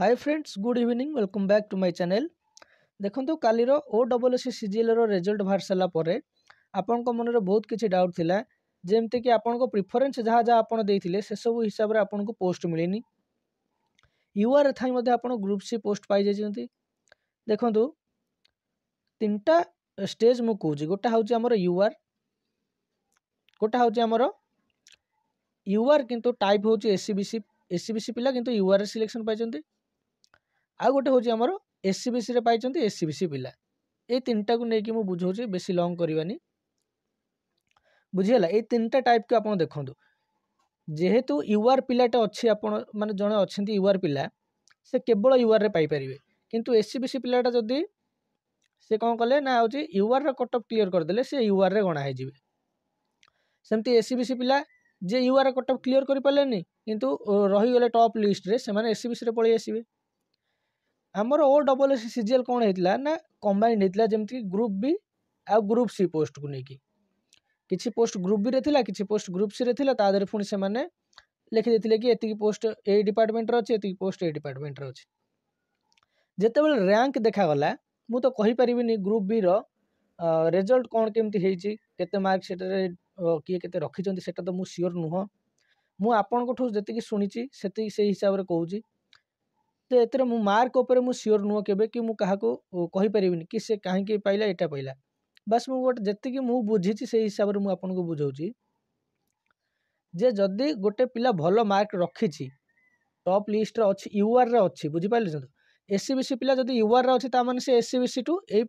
Hi friends, good evening, welcome back to my channel. देखो कालीर OSSC CGL result बाहर सारा पर आपण मन में बहुत किसी डाउट थिला, जेमती कि आपण प्रिफरेन्स जहाँ जहाँ आप देते से सब हिसाब से आपको पोस्ट मिलनी। यूआर थाई आपण ग्रुप सी पोस्ट पाई जाइए। देखो तीनटा स्टेज मु कहूँ, गोटे हूँ आमर यूआर, गोटे हूँ आमर यूआर किंतु टाइप हूँ एससीबीसी पिला किंतु यूआर सिलेक्शन पाई। आउ गोटे हूँ आमर एससीबीसी रे पाई एससीबीसी पिला। ये तीनटा को लेकिन मुझे बुझाऊँ, बेसी लंग करवानी, बुझीगला। ये तीनटा टाइप के आप देखो, जेहेतु यूआर पिलाटा अच्छी आपण माने जड़े अच्छा यूआर पिला से केवल यूआर रे पाई परिवे, किंतु एससीबीसी पिलाटा जदि से कौन कले ना हूँ यूआर रे कट ऑफ क्लियर करदेले से यूआर रे गणा हो। सेमती एससीबीसी पिला जे यूआर रे कट ऑफ क्लियर कर पारे किंतु रही गले टॉप लिस्ट रे से माने एससीबीसी रे पळै आसीबे। आमर OSSC CGL कौन होता ना कंबाइंड होता, जमती ग्रुप बी आ ग्रुप सी पोस्ट को लेकिन किसी पोस्ट ग्रुप बी रे थिला, किसी पोस्ट ग्रुप सी रे थिला, तादर पुणी से माने लिखि देथिले कि एतिकी पोस्ट ए डिपार्टमेंट रे अछि, एतिकी पोस्ट ए डिपार्टमेंट रे अछि। जेतेबेले रैंक देखा गला मु तो कहि परिबिनी ग्रुप बी रो रिजल्ट कौन केमती हेछि, केते मार्क सेटरे किए केते रखिचंती सेटा तो मु श्योर नुह। मु आपन कोठु जतिकी सुनिची सेति से हिसाब रे कहूची, तो एतिर मु मार्क ऊपर मु श्योर नुह केबे कि मु काहाको कहि परिबिनी कि से काहे पाइला एटा पाइला। बस मु गोटे जतिकी मु बुझीची से हिसाब रे मु आपन को बुझाउची जे जदि गोटे पिला भलो मार्क रखिची, टॉप लिस्ट रे अछि, यूआर रे अछि, बुझी पाइले जंतु एससीबीसी पिला जदि यूआर रे अछि ता माने से एससीबीसी टू ए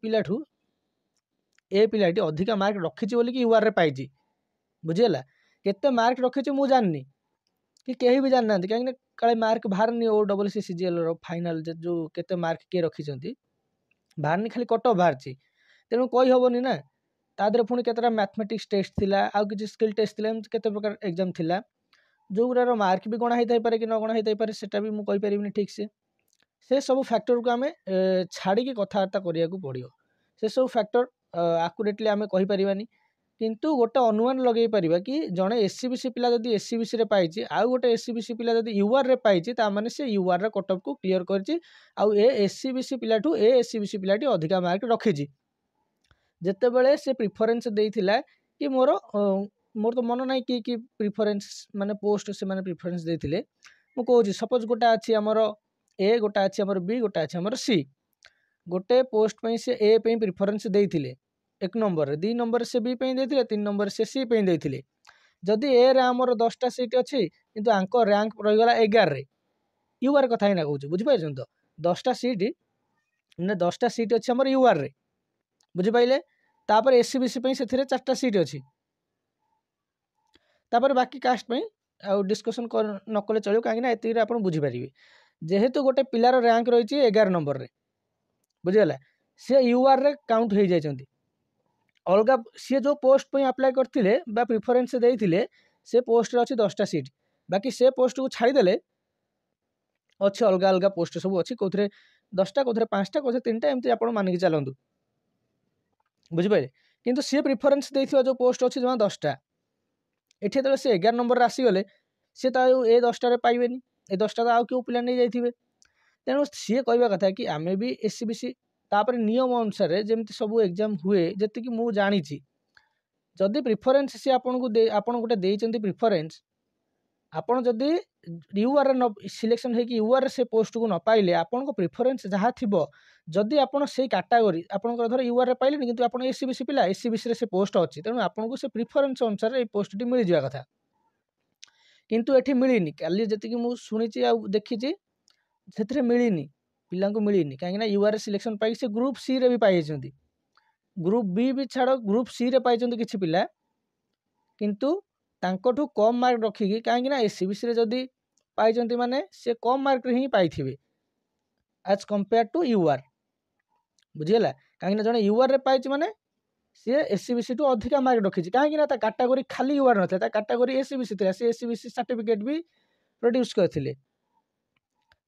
पिलाटी अधिका मार्क रखिची बोली कि यूआर रे पाइची। बुझीगला। केते मार्क रखिची मु जाननी कि केही भी जानना, कहीं काले मार्क बाहरनी OSSC CGL रो फाइनल जो केते मार्क किए रखिचंती बाहरनी, खाली कट ऑफ बाहरची, तेणु कही हबनी ना। तादरे पुणी केतेटा मैथमेटिक्स टेस्ट थिला, आउ किछि स्किल टेस्ट थिला, केते प्रकार एग्जाम थिला, जो गुरार मार्क भी गणा होई पारे कि न गणा होई पारे सेटा भी मु कहि परिबिनी ठीक से सब फैक्टर को आमे छाड़ी के कथावार्ता करिया को पड़ियो। से सब फैक्टर एक्यूरेटली आमे कहि परिबानी, किंतु गोटे अनुमान लगे परिबा कि जड़े एससीबीसी पिला जदि एससीबीसी रे पाइछि, आउ गोटे एससीबीसी पिला जदि यूआर रे पाइछि, ता माने से यूआर रे कट ऑफ को क्लियर करछि, आउ ए एससीबीसी पिलाठू ए एससीबीसी पिलाटी अधिका मार्क रखिछि। जेतेबेले से प्रिफरेंस देइथिला कि मोर तो मन नाही कि प्रिफरेंस माने पोस्ट से माने प्रिफरेंस देइथिले, मु कहूछि सपोज गोटे अछि हमर ए, गोटे अछि हमर बी, गोटे अछि हमर सी। गोटे पोस्ट पई से ए पई प्रिफरेंस देइथिले 1 नंबर रे, 2 नंबर से बी पई देइथिले, 3 नंबर से सी पई देइथिले। जदि ए रे हमर 10टा सीट अछि किंतु आंको रैंक रहि गला 11 रे, यूआर कथा ही ना कहूछि, बुझि पाइछन तो 10टा सीट ने 10टा सीट अछि हमर यूआर रे, बुझि पाइले। तापर एससीबीसी पई सेथिरे 4टा सीट अछि, तापर बाकी कास्ट पई आ डिस्कशन न कले चलियो, काहे ना एति रे आपण बुझि परिबे। जेहेतु गोटे पिलार रैंक रहिछि 11 नंबर रे, बुझिगला, से यूआर रे काउंट हो जाइछंती। अलगा सी जो पोस्ट पे अप्लाई करथिले बा प्रिफरेंस देइथिले से पोस्ट रे अछि 10टा सीट, बाकी से पोस्ट को छाड़ीदेले अच्छे अलग अलग पोस्ट सब अच्छी, कौन 10टा कौन 5टा कौन 3टा एमती आप मानिक चलतु, बुझिपारे। किंतु सी प्रिफरेंस देइथिबा जो पोस्ट अच्छी जमा 10टा, एठी तो से 11 नंबर आसीगले सी तो ए 10टा रे पाइबेनी, ए 10टा तो आउ क्यों पिला नहीं जाइथिबे। तेणु सी कहवा कथा कि आमे भी एससीबीसी तापर नियम अनुसार जमती सब एग्जाम हुए, जी मु जानी जदि प्रिफरेंस सी आपन गोटे देइचंती प्रिफरेंस, आपन जदि यूआर न सिलेक्शन है कि यूआर से पोस्ट को न पाइले, आपन को प्रिफरेंस जहाँ थिबो, जदि आपन से कैटेगरी आपन धर यूआर रे पाइले किंतु आपन एससीबीसी पिला, एससीबीसी रे से पोस्ट अछि, तेणु आपन को से प्रिफरेंस अनुसार ए पोस्ट टी मिल जिया कथा, किंतु एठी मिलिनी। काली जति मु सुनिची आ देखिची सेथिरे मिलिनी, पिला को मिलिनी, कहीं यूआर सिलेक्शन पाई से ग्रुप सी रे भी पाई, ग्रुप बी भी छाड़ ग्रुप सी रे पाई किछि पिला, किंतु तांकोठू कम मार्क रखिकी, कहीं एससीबीसी रे जदि पाई माने से कम मार्क रे ही पाइथिबे एज कंपेयर टू यूआर, बुझीगला। कहीं जने यूआर रे पाई माने सी एससीबीसी टू अधिका मार्क रखिछि, कहीं कैटेगरी खाली यूआर नथिला, कैटेगरी एससीबीसी थिला, से एससीबीसी सर्टिफिकेट भी प्रोड्यूस करथिले,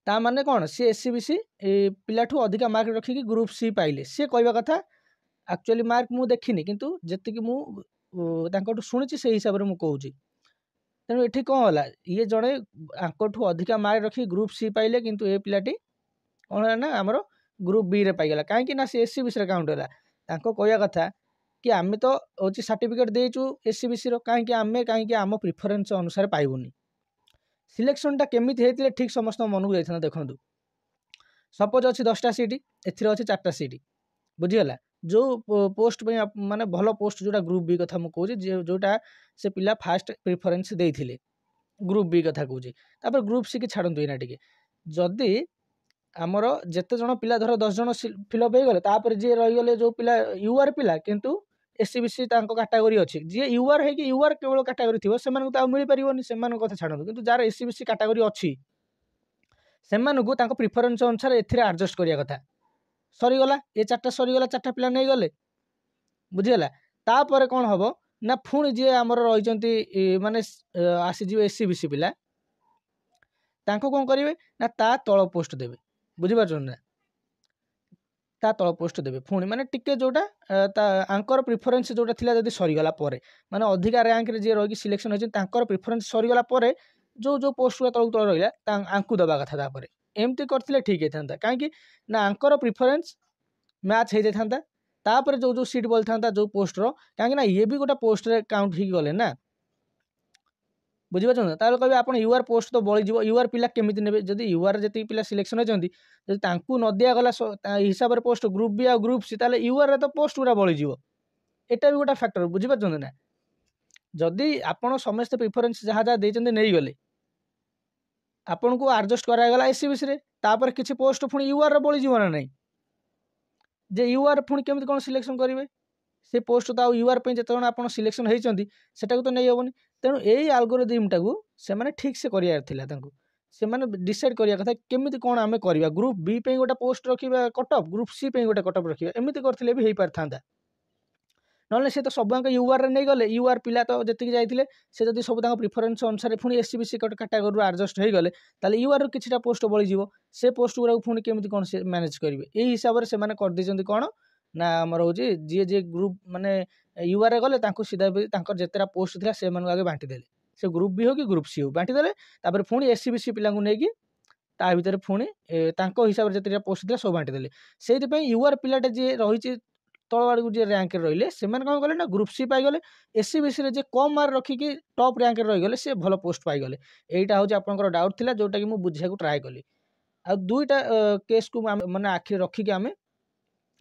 ता माने कौन सी एससीबीसी पिलाठू अधिका मार्क रखिकी ग्रुप सी पाइले। सी कहवा कथा एक्चुअली मार्क मु देखिनी, किंतु जति मु तांकोठू सुनिची से हिसाब रे मु कहूची। तेणु एठी कौन होला, ये जड़े आंकोठू अधिका मार्क रखी ग्रुप सी पाइले, किंतु ए पिलाटी कौन है ना आमर ग्रुप बी रे पाइगला कहीं ना सी एससीबीसी रे काउंट है कहवा कथा कि आम तो हूँ सर्टिफिकेट देचु एससीबीसी कहीं आम प्रिफरेन्स अनुसार पाइबुनी सिलेक्शनटा केमी होते ठीक समस्त मन को जाता देखूँ सपोज अच्छी 10टा सीट एथि अच्छी 4टा सीट बुझीगला जो पोस्ट माने भल पोस्ट जोटा ग्रुप बी कथा मुझे जोटा से पिला फास्ट प्रिफरेन्स देते ग्रुप बी कथा कहूँ ग्रुप सी की छाड़ू ना टे जदि आमर जिते जन पिला धर 10 जन फिलअप हो गले जी रहीगले जो पिला यूआर पिला किंतु एससीबीसी कैटेगोरी अच्छी जी यूआर है कि यूआर केवल कैटेगोरी थी से मिल पारनी से कथा छाड़ू कि जार एससीबीसी कैटेगोरी अच्छी से प्रिफरेन्स अनुसार एडजस्ट करिया कथा सरीगला ये 4टा सरीगला 4टा पिला नहीं गले बुझीगला तापर कौन हम ना पुणी जी आमर रही माने आसीज एससीबीसी पिला कौन करेंगे ना ता तल पोस्ट देवे बुझीपार ना ता तल पोस्ट देवे पुणी माने टिके जोटा आंकर प्रिफरेन्स जोटा थिला जदि सरीगला माने अधिका रैंक रे जे रही सिलेक्शन होती प्रिफरेन्स सरीगला जो जो पोस्ट गुला तलू तल रहा आंकु दबा कथा तापर एमती करथिले ठीक होता कहीं ना आंकर प्रिफरेन्स मैच हो जाता तापर जो जो सीट बोल था जो पोस्टर कहीं ये भी गोटे पोस्ट रे काउंट हो गले ना बुझीपार ताल कहे आप यूआर पोस्ट तो बळीज यूआर पिला केमी ने जदि यूआर जी पिला सिलेक्शन होती न दिगला हिसाब से पोस्ट ग्रुप बी आ ग्रुप सी ताले यूआर तो पोस्ट गुरा बळीज एटा भी गोटे फैक्टर बुझीपार ना जदि आपड़ समस्त प्रिफरेन्स जहाँ जहाँ देते नहीं गले आपन को एडजस्ट करागला एससीबीसी रे तापर किसी पोस्ट पुणी यूआर बळीज ना नहीं जे यूआर पुणी केमी कौन सिलेक्शन करेंगे से पोस्ट तो यूआर जिते आप सिलेक्शन होती सेटा तो नहीं हेनी तेणु यही आल्गोरिदम टाकू से ठीक से कर डिसाइड करिया कथा केमिति कौन आम करवा ग्रुप बी पे गोटे पोस्ट रखा कटअप ग्रुप सी पे गोटे कटअप रखा एमती करथिले भी हो पार था ना सी तो सब यूआर नहीं गले यूआर पिला तो जी जाते से जब सब प्रिफरेन्स अनुसार पुणी एससीबीसी कैटेगोरी एडजस्ट हो गले ताले यूआर किसी पोस्ट बळीज से पोस्ट गुरा पुणी केमिति कौन से मैनेज करेंगे यही हिसाब से कर कौन ना आमर हूँ जी जी ग्रुप माने यूआर गले सीधा जितेटा पोस्ट था से आगे बांटीदे से ग्रुप बी हो कि ग्रुप सी हो बांटीदे पुणी एससीबीसी पिला नहीं ता भर पुणी हिसाब से जिते पोस्ट था सब बांटीदे से यूआर पिलाटे जी रही तल आड़ जी रैंक रही से कौन कले ना ग्रुप सी पाईगले एससीबीसी जे कम मार्क रखिकी टॉप रैंक रहीगले से भल पोस्ट पाईगले यहीटा हूँ आपंकर डाउट था जोटा कि मुझे बुझा ट्राए कली आ दुईटा केस को माने आखिर रखिकी आम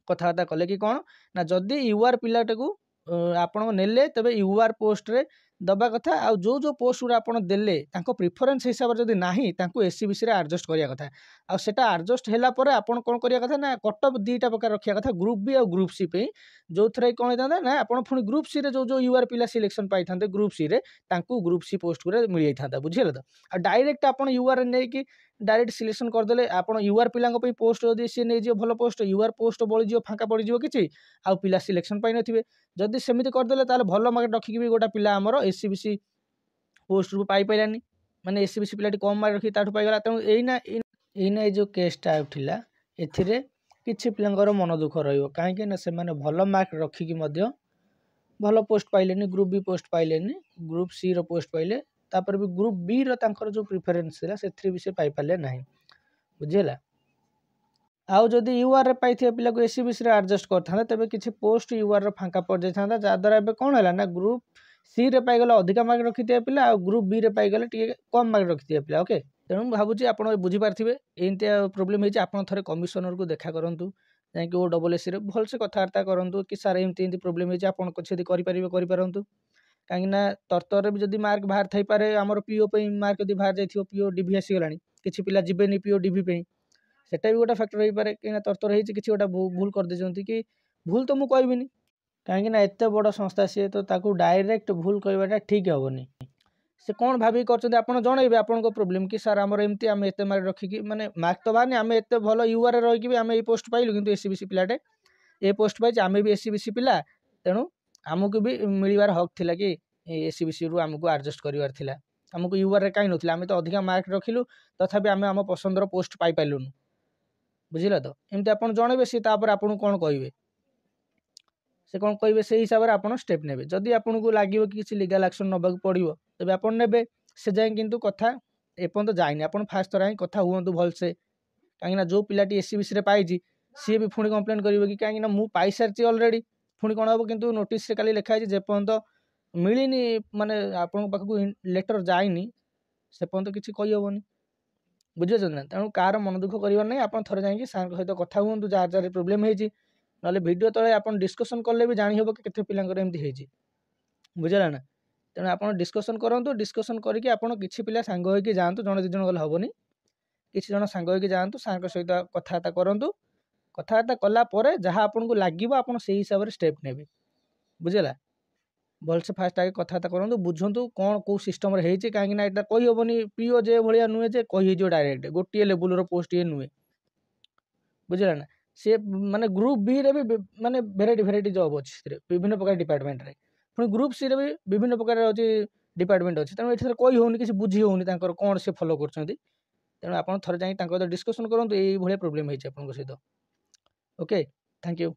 कथबार्ता कले कि कौन ना जदि यूआर पिलाटे को आपण नेले तबे यूआर पोस्ट रे दबा कथा आ जो जो पोस्ट गुरा आपण देले तांको प्रिफरेन्स हिसाब से जदि नाही तांको एससीबीसी रे एडजस्ट करिया कथा आ सेटा एडजस्ट होला परे आपण कोन करिया कथा ना कटअप दीटा प्रकार रखिया कथा ग्रुप बी आ ग्रुप सी पे जो थरे कोन होता ना आपण पुणी ग्रुप सी रे जो जो यूआर पिला सिलेक्शन पाई थांते ग्रुप सी रे तांको ग्रुप सी पोस्ट गुरा मिल जाई थांता बुझिले तो आ डायरेक्ट आपण यूआर ने कि डायरेक्ट सिलेक्शन करदेले आपण यूआर पिलांको पे पोस्ट जदि से नै जे भलो पोस्ट यूआर पोस्ट बळी जियो फांका पड़ी जियो किछि आ पिला सिलेक्शन पाई नथिबे जदि सेमिति करदेले ताले भलो मार्क रखिकी भी गोटा पिला हमर एससीबीसी पोस्ट रु पाई पाइलानी माने एससीबीसी पिलाटी कम मार्क रखी ताठु पाइगला तेणु एइना जो केसटा उठिला एथिरे किछि पिलांकर मन दुख रहिबो काहेकि ना से माने भलो मार्क रखिकी मध्य भलो पोस्ट पाइलेनी ग्रुप बी पोस्ट पाइलेनी ग्रुप सी रो पोस्ट पाइले तापर भी ग्रुप बी रो तांकर जो प्रिफरेन्स थिला सेथि भी से पाई पाले नाही बुझिला आउ जदि यूआर रे पाई पिला को एससीबीसी रे एडजस्ट करथा तबे किछि पोस्ट यूआर रो फांका पड़ जाता जा द्वारा एबे कोन होला ना ग्रुप सी रे पाई गला अधिका मार्क रखिथिया पिला आ ग्रुप बी रे पाई गले टिके कम मार्क रखिथिया पिला ओके तेणु भाबुची आपण बुझी पारथिबे एंतिया प्रॉब्लम हेछि आपण थरे कमिशनर को देखा करंतु जाकि ओ डबल एस रे भल से कथावार्ता करंतु कि सार एंति एंति प्रॉब्लम हेछि आपण कुछ यदि करि पारंतु कहीं तरतर भी जब मार्क बाहर थी पारे आमर पीओ पे मार्क जब बाहर जाइए पीओ डीवी आसीगला किसी पिला जीवेनि पीओ डीवी पे सेटा भी गोटे फैक्टर हो पारे कहीं तरतर होती किसी गोटा भूल कर देते कि भूल तो मुझे कहबिनी कहीं एत बड़ संस्था सी तो ताकू डायरेक्ट भूल कहवाटा ठीक हेनी से कौन भाविक कर जनइबे आपण प्रोब्लेम कि सार आमर एमती आम एत मार्क रखिकी माने मार्क तो बाहर आम एत भल यूआर रही आम ये पोस्ट पाइलु किंतु एससीबीसी पिलाटे ए पोस्ट पाई आम भी एससीबीसी पिला तेणु आमको भी मिलवार हक थिला कि एससीबीसी रु आमको एडजस्ट करिवार थिला आमको यूआर रे काई नथिला आम तो अधिका मार्क रखिलु तथापि आम आम पसंदर पोस्ट पाई पाइलुनु बुझिला तो एमती आपण जनइबे सी तापर आपण कोन कहबे से कौन कहे से हिसाब से आपड़ स्टेप ने जदि आपन को लगे कि किसी लीगल एक्शन नबाक पड़ो तेज आप ने से जाए किंतु कथा एपर्यंत जाए आप फास्ट थर ही कथा हूँ भलसे कहीं जो पिलाटी एससीबीसी रे पाई सी भी पुणी कंप्लेन करेंगे कि कहीं मु पाई सारी अलरेडी पुणी कौन हम कि नोटिस रे खाली लिखाई जेपर्यंत मिलनी माने आपण पाखक लेटर जाइनी से पर्यंत किसी कहीहबनी बुझे ना तेणु कार मन दुख करार नहीं आप थे जाकि सार सहित कथा हूँ जार जार प्रोब्लेम होती ना भिडियो तले आप डिस्कसन कले भी जानी हम कि केते पिलांकर एमती बुझला ना तेणु आप डिस्कसन करूँ डिस्कसन करके आपड़ किसी पिला सांग होगी जातु जड़े दिज गले हेनी किसी जन सांग होगी जातु सार सहित कथबार्ता करूँ कथबार्ता कलापर जहाँ आपन को लगे आप हिसाब से स्टेप ने बुझला भलसे फास्ट आगे कथबार्ता करूँ बुझु कौन कौ सिस्टम होती कहीं यहाँ कहीहबनी पीओ जे भाया नुहे जे कहीज डायरेक्ट गोटे लेवल पोस्ट ये नुहे बुझला ना सी माने ग्रुप बी रे भी माने भेराइटी जॉब अच्छी विभिन्न प्रकार डिपार्टमेंट रे पुणी ग्रुप सी रे भी विभिन्न प्रकार अच्छी डिपार्टमेंट अच्छी तेणु ये कही होनी किसी बुझी होनी कौन से फॉलो कर तेणु आप थे जाए डिस्कसन करूँ ये प्रोब्लेम होती सहित ओके थैंक यू।